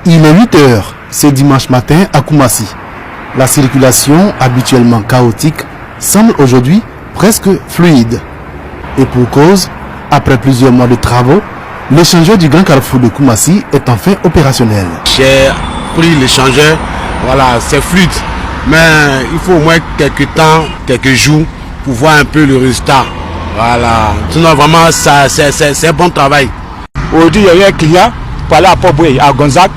Il est 8 heures ce dimanche matin à Koumassi. La circulation, habituellement chaotique, semble aujourd'hui presque fluide. Et pour cause, après plusieurs mois de travaux, l'échangeur du Grand Carrefour de Koumassi est enfin opérationnel. J'ai pris l'échangeur, voilà, c'est fluide. Mais il faut au moins quelques temps, quelques jours pour voir un peu le résultat. Voilà. Sinon vraiment c'est un bon travail. Aujourd'hui il y a eu un client pour aller à Port-Boué, à Gonzague.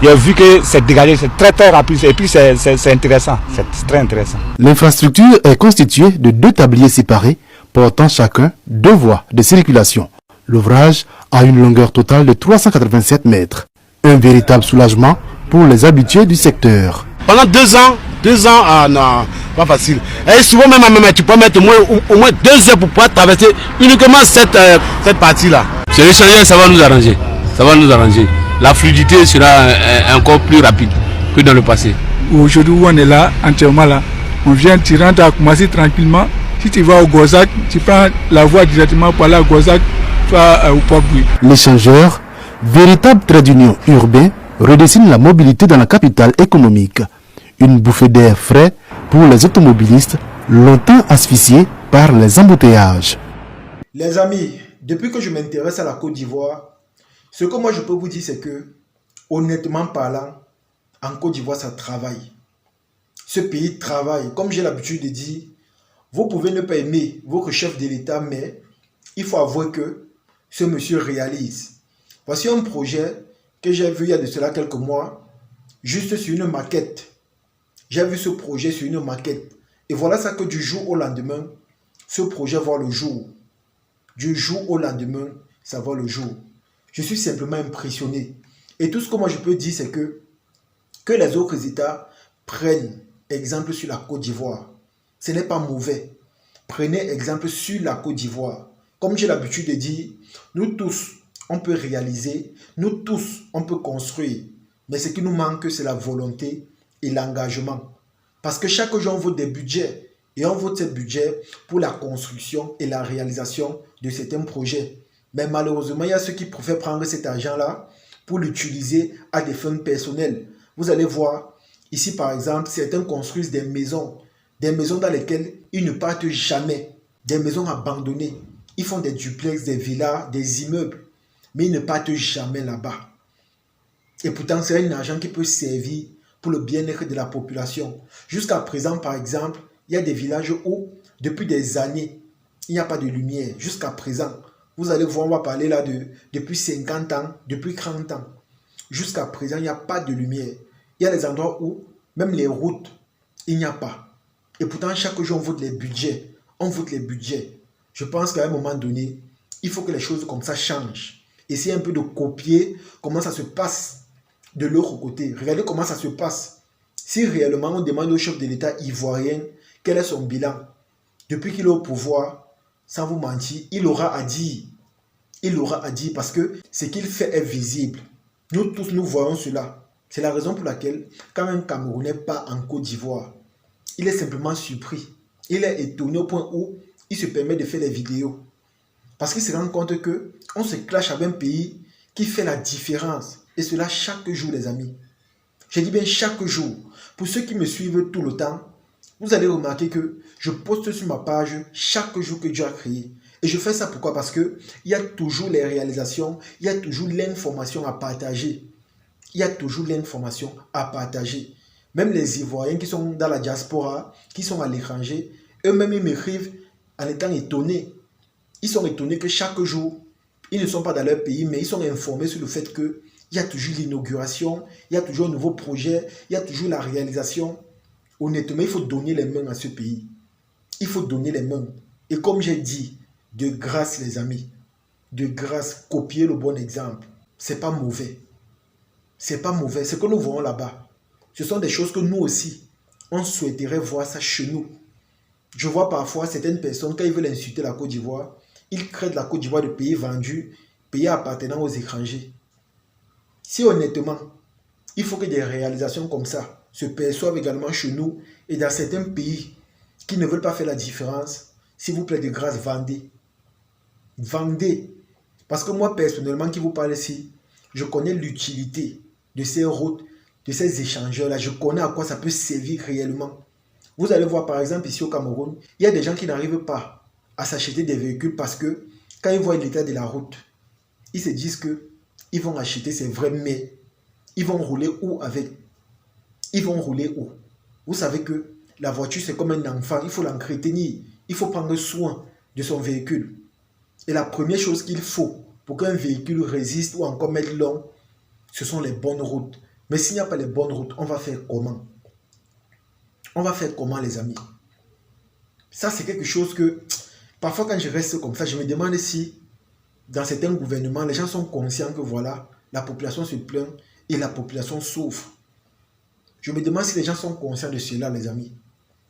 J'ai vu que c'est dégagé, c'est très rapide et puis c'est intéressant, c'est très intéressant. L'infrastructure est constituée de 2 tabliers séparés portant chacun 2 voies de circulation. L'ouvrage a une longueur totale de 387 mètres. Un véritable soulagement pour les habitués du secteur. Pendant 2 ans, non, pas facile. Et souvent même tu peux mettre au moins 2 heures pour pouvoir traverser uniquement cette partie-là. C'est l'échangeur, ça va nous arranger. Ça va nous arranger. La fluidité sera encore plus rapide que dans le passé. Aujourd'hui où on est là, entièrement là, on vient, tu rentres à Koumassi tranquillement. Si tu vas au Gonzague, tu prends la voie directement pour aller à Gonzague, tu vas au Port-Boué. L'échangeur, véritable trait d'union urbain, redessine la mobilité dans la capitale économique. Une bouffée d'air frais pour les automobilistes longtemps asphyxiés par les embouteillages. Les amis, depuis que je m'intéresse à la Côte d'Ivoire, ce que moi je peux vous dire, c'est que, honnêtement parlant, en Côte d'Ivoire, ça travaille. Ce pays travaille. Comme j'ai l'habitude de dire, vous pouvez ne pas aimer votre chef de l'État, mais il faut avouer que ce monsieur réalise. Voici un projet que j'ai vu il y a de cela quelques mois, juste sur une maquette. J'ai vu ce projet sur une maquette. Et voilà ça que du jour au lendemain, ce projet voit le jour. Du jour au lendemain, ça voit le jour. Je suis simplement impressionné. Et tout ce que moi je peux dire, c'est que les autres États prennent exemple sur la Côte d'Ivoire. Ce n'est pas mauvais. Prenez exemple sur la Côte d'Ivoire. Comme j'ai l'habitude de dire, nous tous, on peut réaliser, nous tous, on peut construire. Mais ce qui nous manque, c'est la volonté et l'engagement. Parce que chaque jour, on vote des budgets. Et on vote ces budgets pour la construction et la réalisation de certains projets. Mais malheureusement, il y a ceux qui préfèrent prendre cet argent-là pour l'utiliser à des fins personnelles. Vous allez voir, ici par exemple, certains construisent des maisons dans lesquelles ils ne partent jamais, des maisons abandonnées. Ils font des duplex, des villas, des immeubles, mais ils ne partent jamais là-bas. Et pourtant, c'est un argent qui peut servir pour le bien-être de la population. Jusqu'à présent, par exemple, il y a des villages où, depuis des années, il n'y a pas de lumière. Jusqu'à présent, vous allez voir, on va parler là depuis 50 ans, depuis 30 ans. Jusqu'à présent, il n'y a pas de lumière. Il y a des endroits où, même les routes, il n'y a pas. Et pourtant, chaque jour, on vote les budgets. On vote les budgets. Je pense qu'à un moment donné, il faut que les choses comme ça changent. Essayez un peu de copier comment ça se passe de l'autre côté. Regardez comment ça se passe. Si réellement on demande au chef de l'État ivoirien quel est son bilan, depuis qu'il est au pouvoir, sans vous mentir, il aura à dire. Il aura à dire parce que ce qu'il fait est visible. Nous tous, nous voyons cela. C'est la raison pour laquelle, quand un Camerounais part en Côte d'Ivoire, il est simplement surpris. Il est étonné au point où il se permet de faire des vidéos. Parce qu'il se rend compte qu'on se clash avec un pays qui fait la différence. Et cela chaque jour, les amis. Je dis bien chaque jour. Pour ceux qui me suivent tout le temps, vous allez remarquer que je poste sur ma page chaque jour que Dieu a créé. Et je fais ça pourquoi? Parce qu'il y a toujours les réalisations, il y a toujours l'information à partager. Il y a toujours l'information à partager. Même les Ivoiriens qui sont dans la diaspora, qui sont à l'étranger, eux-mêmes ils m'écrivent en étant étonnés. Ils sont étonnés que chaque jour, ils ne sont pas dans leur pays, mais ils sont informés sur le fait qu'il y a toujours l'inauguration, il y a toujours un nouveau projet, il y a toujours la réalisation. Honnêtement, il faut donner les mains à ce pays. Il faut donner les mains. Et comme j'ai dit, de grâce les amis, de grâce, copier le bon exemple. C'est pas mauvais. C'est pas mauvais. Ce que nous voyons là-bas, ce sont des choses que nous aussi, on souhaiterait voir ça chez nous. Je vois parfois certaines personnes, quand ils veulent insulter la Côte d'Ivoire, ils créent de la Côte d'Ivoire de pays vendus, pays appartenant aux étrangers. Si honnêtement, il faut que des réalisations comme ça se perçoivent également chez nous et dans certains pays qui ne veulent pas faire la différence, s'il vous plaît, de grâce, vendez. Vendez. Parce que moi, personnellement, qui vous parle ici, je connais l'utilité de ces routes, de ces échangeurs-là. Je connais à quoi ça peut servir réellement. Vous allez voir par exemple ici au Cameroun, il y a des gens qui n'arrivent pas à s'acheter des véhicules parce que quand ils voient l'état de la route, ils se disent qu'ils vont acheter, c'est vrai, mais ils vont rouler où avec? Ils vont rouler où? Vous savez que la voiture, c'est comme un enfant, il faut l'entretenir, il faut prendre soin de son véhicule. Et la première chose qu'il faut pour qu'un véhicule résiste ou encore mette long, ce sont les bonnes routes. Mais s'il n'y a pas les bonnes routes, on va faire comment? On va faire comment, les amis? Ça, c'est quelque chose que, parfois quand je reste comme ça, je me demande si, dans certains gouvernements, les gens sont conscients que voilà, la population se plaint et la population souffre. Je me demande si les gens sont conscients de cela, les amis.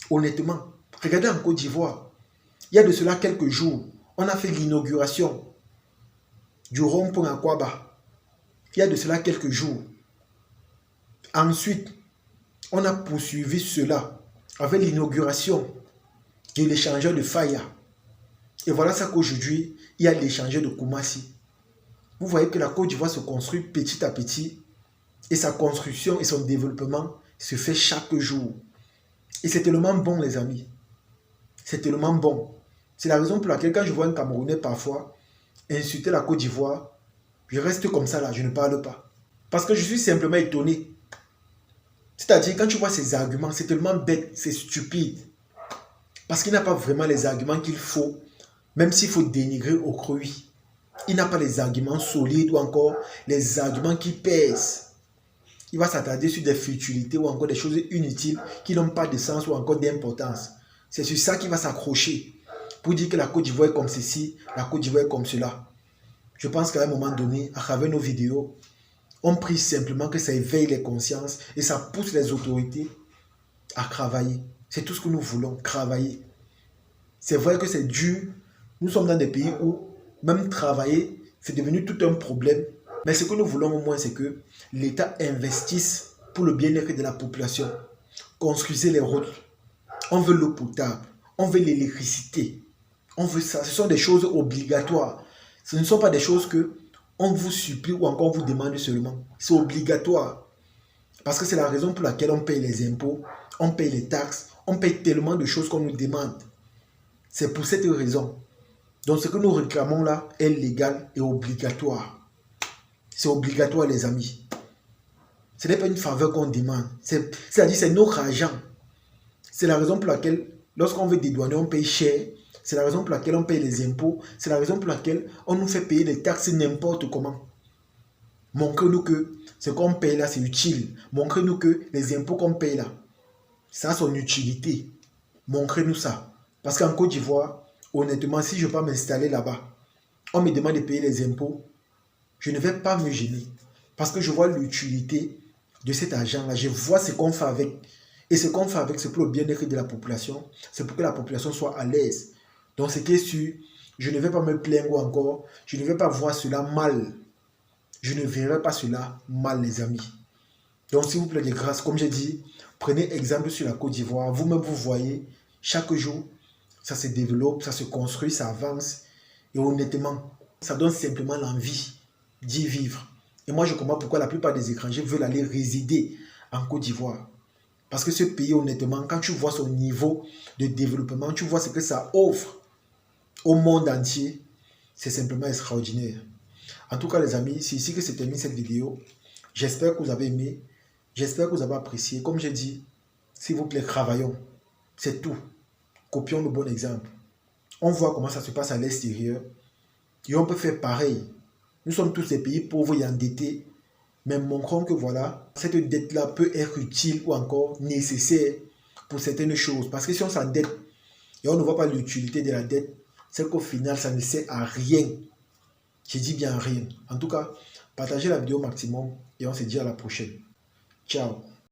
Honnêtement, regardez en Côte d'Ivoire. Il y a de cela quelques jours, on a fait l'inauguration du rond-point à Kwaba. Il y a de cela quelques jours. Ensuite, on a poursuivi cela avec l'inauguration de l'échangeur de Faya. Et voilà ça qu'aujourd'hui, il y a l'échangeur de Koumassi. Vous voyez que la Côte d'Ivoire se construit petit à petit et sa construction et son développement se fait chaque jour. Et c'est tellement bon, les amis. C'est tellement bon. C'est la raison pour laquelle quand je vois un Camerounais parfois insulter la Côte d'Ivoire, je reste comme ça là, je ne parle pas. Parce que je suis simplement étonné. C'est-à-dire, quand tu vois ces arguments, c'est tellement bête, c'est stupide. Parce qu'il n'a pas vraiment les arguments qu'il faut, même s'il faut dénigrer au cru. Il n'a pas les arguments solides ou encore les arguments qui pèsent. Il va s'attarder sur des futilités ou encore des choses inutiles qui n'ont pas de sens ou encore d'importance. C'est sur ça qu'il va s'accrocher pour dire que la Côte d'Ivoire est comme ceci, la Côte d'Ivoire est comme cela. Je pense qu'à un moment donné, à travers nos vidéos, on prie simplement que ça éveille les consciences et ça pousse les autorités à travailler. C'est tout ce que nous voulons, travailler. C'est vrai que c'est dur. Nous sommes dans des pays où même travailler, c'est devenu tout un problème. Mais ce que nous voulons au moins, c'est que l'État investisse pour le bien-être de la population. Construisez les routes. On veut l'eau potable. On veut l'électricité. On veut ça. Ce sont des choses obligatoires. Ce ne sont pas des choses que on vous supplie ou encore on vous demande seulement. C'est obligatoire. Parce que c'est la raison pour laquelle on paye les impôts, on paye les taxes, on paye tellement de choses qu'on nous demande. C'est pour cette raison. Donc ce que nous réclamons là est légal et obligatoire. C'est obligatoire, les amis. Ce n'est pas une faveur qu'on demande. C'est-à-dire c'est notre argent. C'est la raison pour laquelle lorsqu'on veut dédouaner, on paye cher. C'est la raison pour laquelle on paye les impôts. C'est la raison pour laquelle on nous fait payer les taxes n'importe comment. Montrez-nous que ce qu'on paye là, c'est utile. Montrez-nous que les impôts qu'on paye là, ça a son utilité. Montrez-nous ça. Parce qu'en Côte d'Ivoire, honnêtement, si je ne peux pas m'installer là-bas, on me demande de payer les impôts, je ne vais pas me gêner. Parce que je vois l'utilité de cet argent-là. Je vois ce qu'on fait avec. Et ce qu'on fait avec, c'est pour le bien-être de la population. C'est pour que la population soit à l'aise. Donc, ce qui est sûr, je ne vais pas me plaindre encore. Je ne vais pas voir cela mal. Je ne verrai pas cela mal, les amis. Donc, s'il vous plaît, de grâce, comme j'ai dit, prenez exemple sur la Côte d'Ivoire. Vous-même, vous voyez, chaque jour, ça se développe, ça se construit, ça avance. Et honnêtement, ça donne simplement l'envie d'y vivre. Et moi, je comprends pourquoi la plupart des étrangers veulent aller résider en Côte d'Ivoire. Parce que ce pays, honnêtement, quand tu vois son niveau de développement, tu vois ce que ça offre au monde entier, c'est simplement extraordinaire. En tout cas, les amis, c'est ici que se termine cette vidéo. J'espère que vous avez aimé. J'espère que vous avez apprécié. Comme j'ai dit, s'il vous plaît, travaillons. C'est tout. Copions le bon exemple. On voit comment ça se passe à l'extérieur. Et on peut faire pareil. Nous sommes tous des pays pauvres et endettés. Mais montrons que voilà, cette dette-là peut être utile ou encore nécessaire pour certaines choses. Parce que si on s'endette et on ne voit pas l'utilité de la dette, c'est qu'au final, ça ne sert à rien. Je dis bien rien. En tout cas, partagez la vidéo au maximum et on se dit à la prochaine. Ciao.